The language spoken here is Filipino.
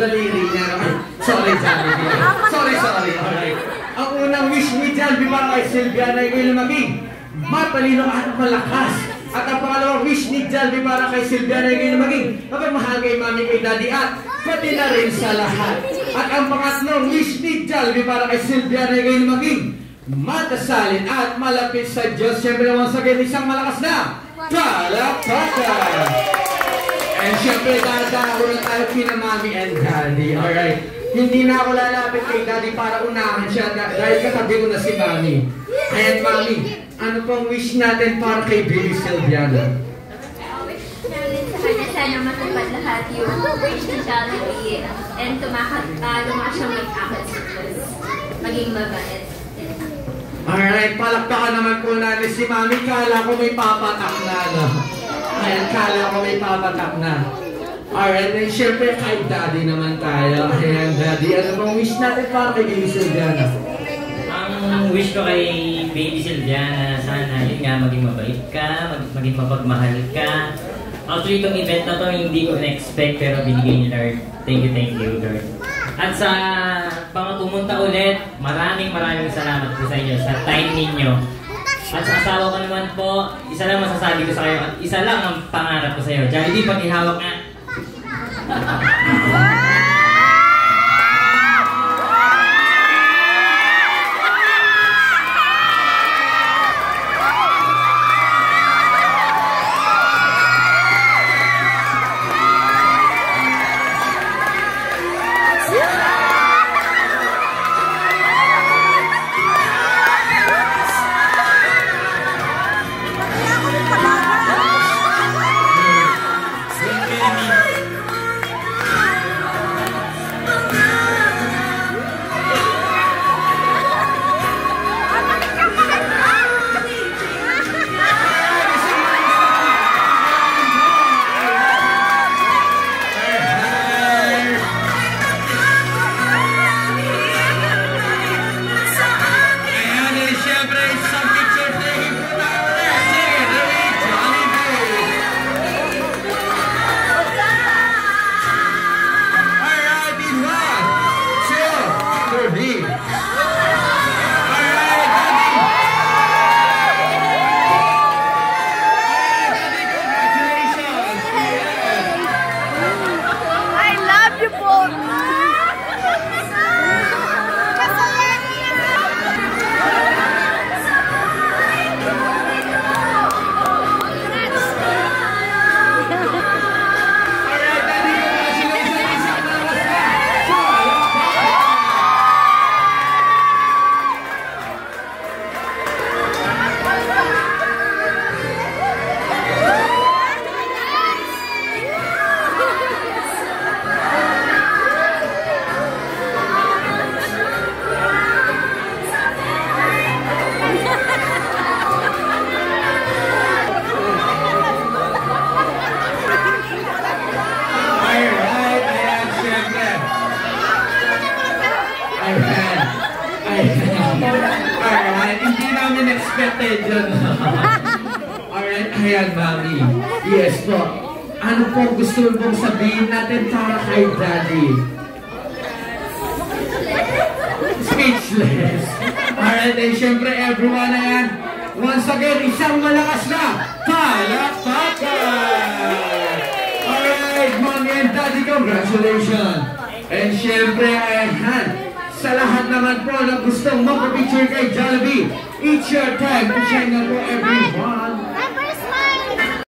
Daliri niya naman. Sorry, Jollibee. Sorry. Alright. Ang unang wish ni Jollibee para kay Sylviana ay ngayon maging matalino at malakas. At ang pangalawang wish ni Jollibee para kay Sylviana ay ngayon maging mapagmahal kay mami, kay daddy at pati na rin sa lahat. At ang pangatlong wish ni Jollibee para kay Sylviana ay ngayon maging matasalin at malapit sa Diyos. Siyempre naman sa ganyan isang malakas na palakpakan. And syempre, dadako na tayo kina Mami and Daddy. Alright. Hindi na ako lalapit kay Daddy para unahan siya dahil katabi ko na si Mami. Ayan, Mami. Ano pong wish natin para kay Baby Sylviana? Wish namin sa kanya sana matupad lahat yung wish ni Jollibee and lumakas siyang mag-akal sa Diyos. Maging mabait. Alright, palakpakan naman po natin si Mami. Kala ko may papatak na, no? Ayan, kala ko may papatak na. Alright, and syempre kay Daddy naman tayo. Ayan, Daddy, ano bang wish natin para kay Baby Sylviana? Ang wish ko kay Baby Sylviana, sana yun nga, maging mabait ka, maging mapagmahal ka. Actually, itong event na to, hindi ko na-expect, pero binigay ni Lord. Thank you, Lord. At sa pumunta ulit, maraming salamat po sa inyo, sa time ninyo. At sa asawa ko naman po, isa lang masasabi ko sa kayo at isa lang ang pangarap ko sa iyo. Jollibee, pag-ihawak nga. Alright, hindi namin expected yun. Alright, ayan, Mami. Yes po. Ano po gusto mong sabihin natin para kay Daddy? Speechless. Alright, and syempre everyone, ayan. Once again, isang malakas na palakpakan! Alright, Mommy and Daddy, congratulations! And syempre, ayan, sa lahat naman po na gustong magpapicture kay Jollibee, it's your time to shine na po